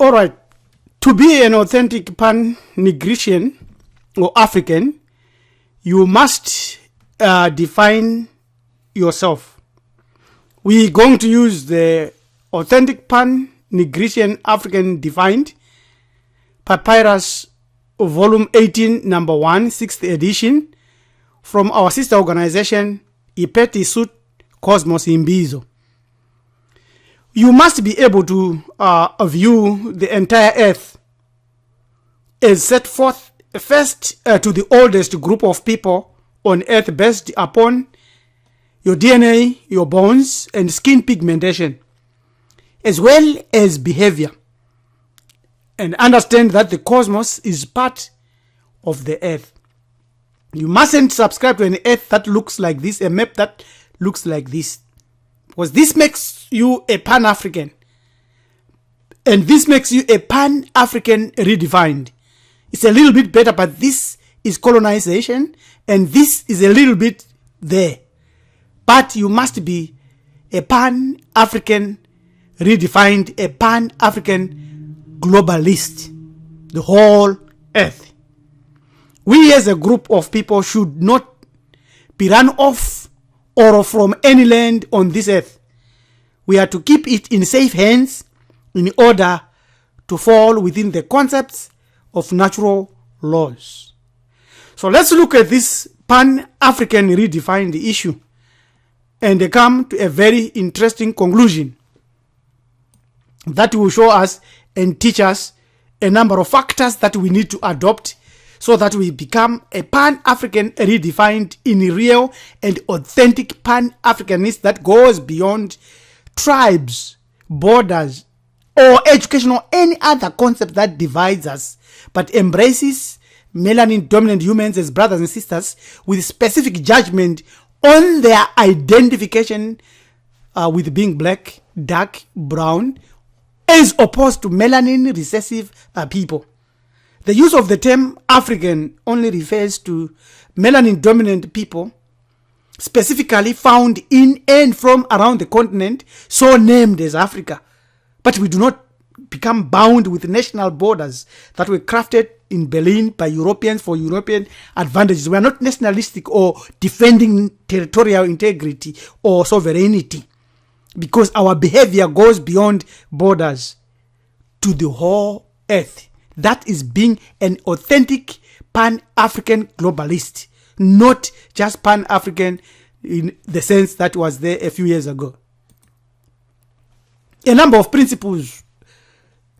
All right. To be an authentic pan-Nigritian or African, you must define yourself. We're going to use the authentic pan-Nigritian African defined PAPYRUS volume 18 number 1 6th edition from our sister organization IPET ISUT Cosmos IMBIZO. You must be able to view the entire earth as set forth first to the oldest group of people on earth based upon your DNA, your bones, and skin pigmentation, as well as behavior, and understand that the cosmos is part of the earth. You mustn't subscribe to an earth that looks like this, a map that looks like this, because this makes you a pan-African, and this makes you a pan-African redefined. It's a little bit better, but this is colonization, and this is a little bit there. But you must be a pan-African redefined, a pan-African globalist, the whole earth. We as a group of people should not be run off or from any land on this earth. We are to keep it in safe hands in order to fall within the concepts of natural laws. So let's look at this pan-African redefined issue and come to a very interesting conclusion that will show us and teach us a number of factors that we need to adopt so that we become a pan-African redefined in real and authentic pan-Africanist that goes beyond tribes, borders, or education or any other concept that divides us, but embraces melanin-dominant humans as brothers and sisters with specific judgment on their identification with being black, dark, brown, as opposed to melanin recessive people. The use of the term African only refers to melanin-dominant people, specifically found in and from around the continent, so named as Africa. But we do not become bound with national borders that were crafted in Berlin by Europeans for European advantages. We are not nationalistic or defending territorial integrity or sovereignty, because our behavior goes beyond borders to the whole earth. That is being an authentic pan-African globalist, not just pan-African in the sense that was there a few years ago. A number of principles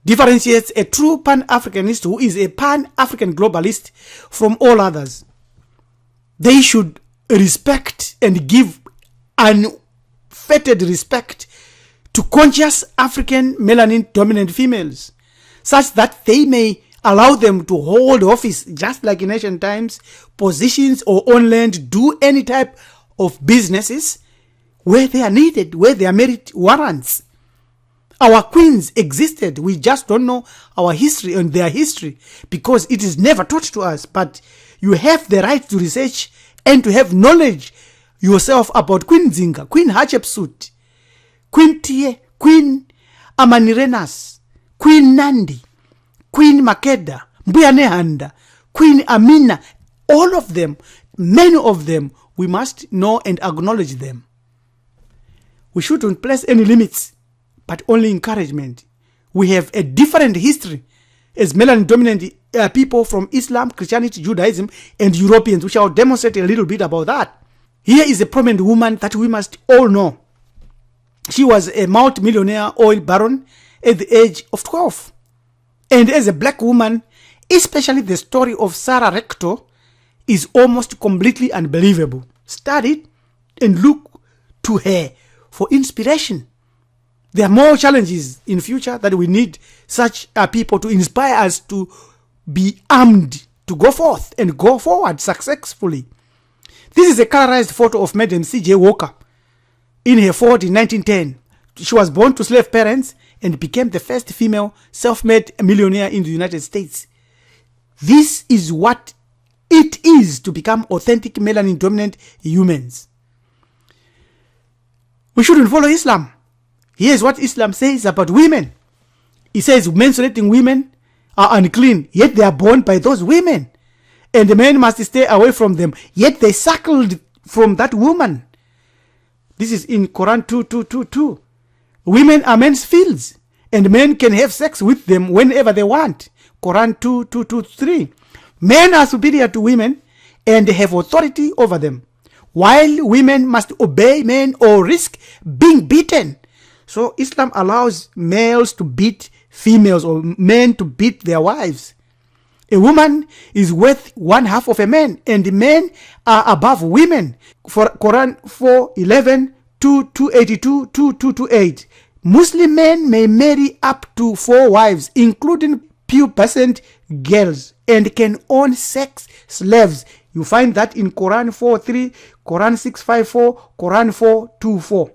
differentiates a true pan-Africanist who is a pan-African globalist from all others. They should respect and give unfettered respect to conscious African melanin-dominant females, such that they may allow them to hold office just like in ancient times, positions or on land, do any type of businesses where they are needed, where their merit warrants. Our queens existed. We just don't know our history and their history because it is never taught to us. But you have the right to research and to have knowledge yourself about Queen Zinga, Queen Hatshepsut, Queen Tie, Queen Amanirenas, Queen Nandi, Queen Makeda, Mbuya Nehanda, Queen Amina. All of them, many of them, we must know and acknowledge them. We shouldn't place any limits, but only encouragement. We have a different history as melanin-dominant people from Islam, Christianity, Judaism, and Europeans. We shall demonstrate a little bit about that. Here is a prominent woman that we must all know. She was a multi-millionaire oil baron at the age of 12. And as a black woman, especially the story of Sarah Rector is almost completely unbelievable. Study it and look to her for inspiration. There are more challenges in future that we need such people to inspire us to be armed, to go forth and go forward successfully. This is a colorized photo of Madam C.J. Walker in her fort in 1910. She was born to slave parents and became the first female self-made millionaire in the United States. This is what it is to become authentic melanin-dominant humans. We shouldn't follow Islam. Here's what Islam says about women. He says menstruating women are unclean, yet they are born by those women. And the men must stay away from them, yet they suckled from that woman. This is in Quran 2:2:2. Women are men's fields, and men can have sex with them whenever they want. Quran 2:2:3. Men are superior to women and have authority over them, while women must obey men or risk being beaten. So Islam allows males to beat females or men to beat their wives. A woman is worth one half of a man, and men are above women. For Quran 4:11, 2:282, 2:228. Muslim men may marry up to 4 wives, including pubescent girls, and can own sex slaves. You find that in Quran 4:3, Quran 6:54, Quran 4:24.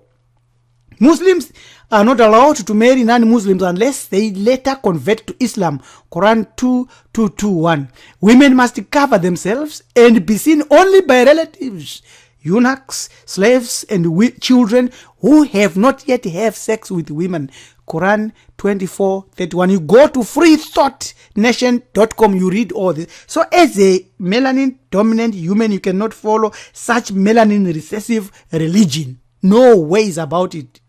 Muslims are not allowed to marry non-Muslims unless they later convert to Islam. Quran 2:221. Women must cover themselves and be seen only by relatives, eunuchs, slaves, and children who have not yet have sex with women. Quran 24:31. You go to freethoughtnation.com, you read all this. So as a melanin-dominant human, you cannot follow such melanin-recessive religion. No ways about it.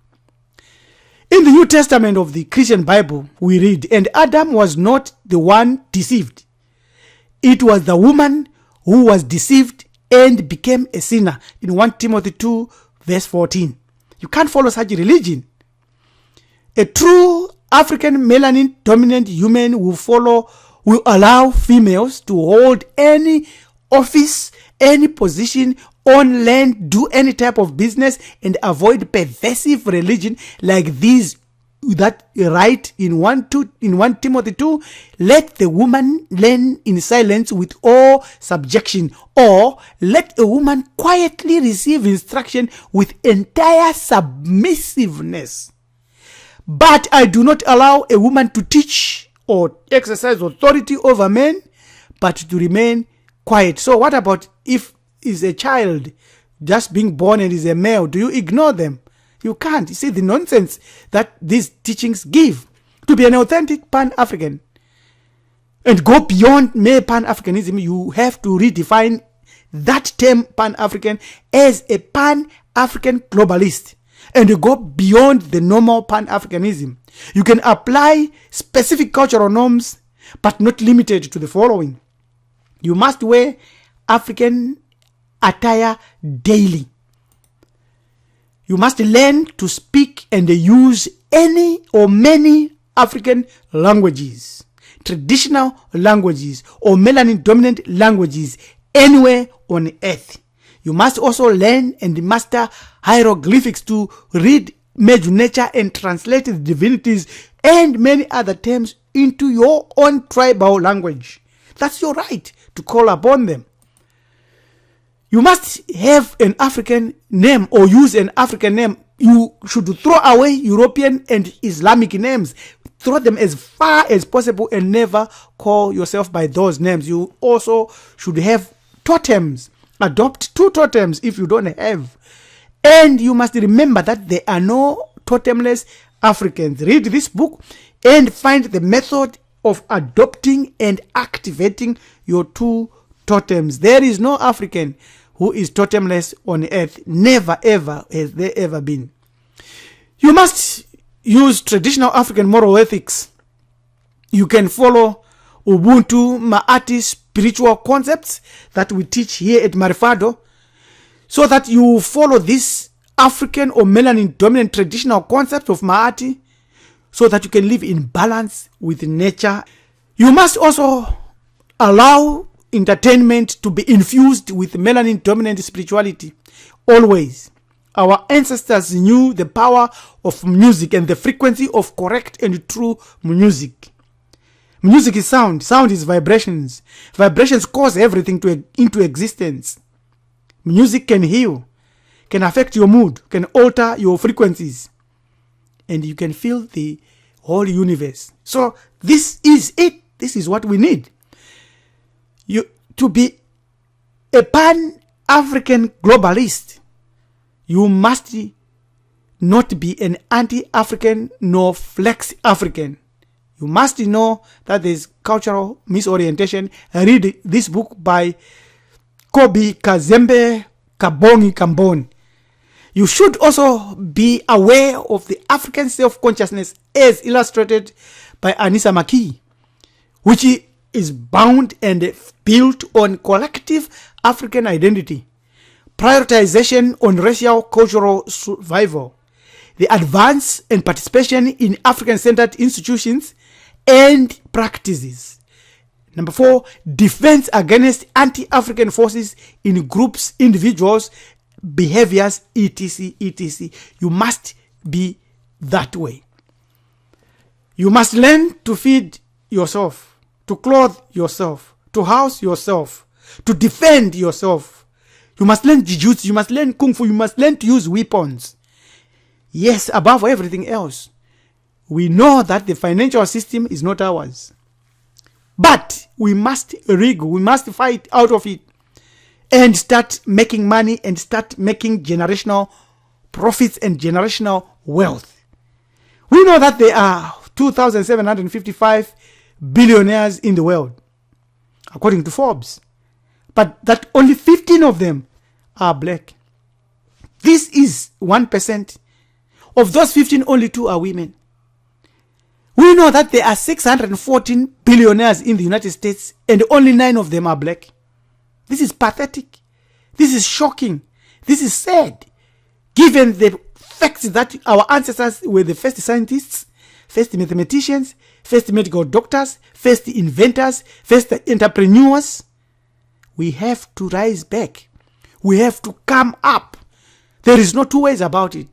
In the New Testament of the Christian Bible, we read, and Adam was not the one deceived. It was the woman who was deceived and became a sinner. In 1 Timothy 2, verse 14. You can't follow such a religion. A true African melanin-dominant human will allow females to hold any office, any position on land, do any type of business, and avoid pervasive religion like these that write in 1 Timothy 2, let the woman learn in silence with all subjection, or let a woman quietly receive instruction with entire submissiveness. But I do not allow a woman to teach or exercise authority over men, but to remain quiet. So what about if is a child just being born and is a male? Do you ignore them? You can't. You see the nonsense that these teachings give. To be an authentic Pan-African and go beyond mere Pan-Africanism, you have to redefine that term Pan-African as a Pan-African globalist and go beyond the normal Pan-Africanism. You can apply specific cultural norms, but not limited to the following. You must wear African attire daily. You must learn to speak and use any or many African languages, traditional languages, or melanin-dominant languages anywhere on earth. You must also learn and master hieroglyphics to read major nature and translate the divinities and many other terms into your own tribal language. That's your right to call upon them. You must have an African name or use an African name. You should throw away European and Islamic names. Throw them as far as possible and never call yourself by those names. You also should have totems. Adopt 2 totems if you don't have. And you must remember that there are no totemless Africans. Read this book and find the method of adopting and activating your 2 totems. There is no African who is totemless on earth. Never ever has there ever been. You must use traditional African moral ethics. You can follow Ubuntu Ma'ati spiritual concepts that we teach here at Marifado, so that you follow this African or melanin-dominant traditional concept of Ma'ati, so that you can live in balance with nature. You must also allow entertainment to be infused with melanin-dominant spirituality. Always. Our ancestors knew the power of music and the frequency of correct and true music. Music is sound. Sound is vibrations. Vibrations cause everything into existence. Music can heal, can affect your mood, can alter your frequencies, and you can feel the whole universe. So this is it. This is what we need. To be a Pan-African globalist, you must not be an anti-African nor flex-African. You must know that there's cultural misorientation. Read this book by Kobi Kazembe Kabongi Kamboni. You should also be aware of the African self-consciousness as illustrated by Anissa Maki, which is bound and built on collective African identity, prioritization on racial cultural survival, the advance and participation in African-centered institutions and practices. Number 4, defense against anti-African forces in groups, individuals, behaviors, etc., etc. You must be that way. You must learn to feed yourself, to clothe yourself, to house yourself, to defend yourself. You must learn jujutsu, you must learn kung fu, you must learn to use weapons. Yes, above everything else, we know that the financial system is not ours. But we must we must fight out of it and start making money and start making generational profits and generational wealth. We know that there are 2,755 billionaires in the world, according to Forbes, but that only 15 of them are black. This is 1%. Of those 15, only 2 are women. We know that there are 614 billionaires in the United States and only 9 of them are black. This is pathetic. This is shocking. This is sad. Given the fact that our ancestors were the first scientists, first mathematicians, first medical doctors, first inventors, first entrepreneurs, we have to rise back. We have to come up. There is no two ways about it.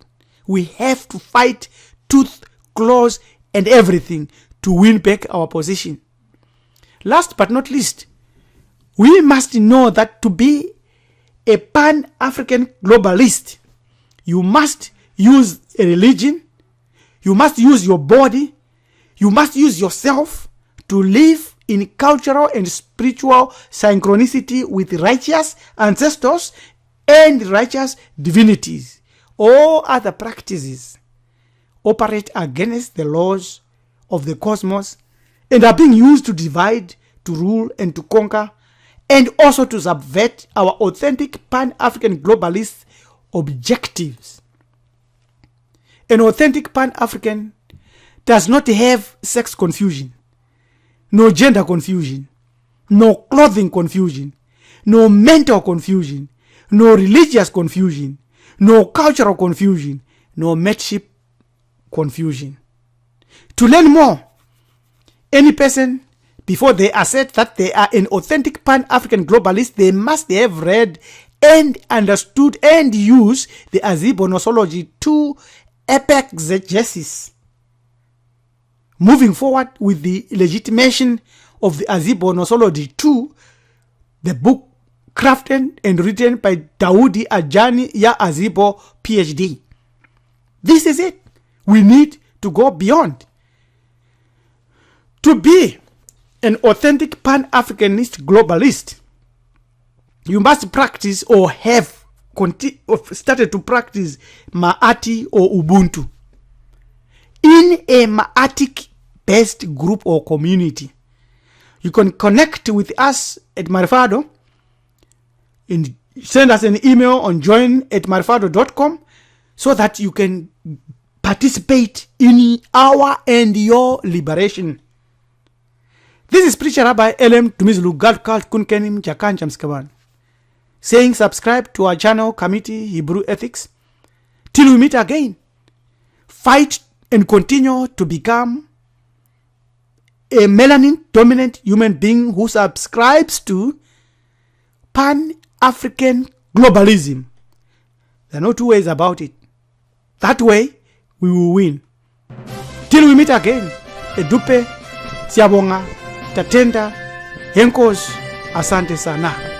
We have to fight tooth, claws, and everything to win back our position. Last but not least, we must know that to be a pan-African globalist, you must use a religion, you must use your body, you must use yourself to live in cultural and spiritual synchronicity with righteous ancestors and righteous divinities. All other practices operate against the laws of the cosmos and are being used to divide, to rule, and to conquer, and also to subvert our authentic pan-African globalist objectives. An authentic pan-African does not have sex confusion, no gender confusion, no clothing confusion, no mental confusion, no religious confusion, no cultural confusion, no mateship confusion. To learn more, any person, before they assert that they are an authentic pan-African globalist, they must have read and understood and used the Azibo nosology to exegesis. Moving forward with the legitimation of the Azibo nosology 2, the book crafted and written by Daudi Ajani Ya Azibo, PhD. This is it. We need to go beyond. To be an authentic pan-Africanist globalist, you must practice or have started to practice Ma'ati or Ubuntu in a Ma'atic-based group or community. You can connect with us at Marifado and send us an email on join@marifado.com so that you can participate in our and your liberation. This is Preacher Rabbi Elem Tumizulu Gadkalt Kunkenim Jakanjam Skaban, saying subscribe to our channel Committee Hebrew Ethics. Till we meet again, fight and continue to become a melanin-dominant human being who subscribes to pan-African globalism. There are no two ways about it. That way, we will win. Till we meet again, Edupe, Siabonga, Tatenda, Henkos, Asante Sana.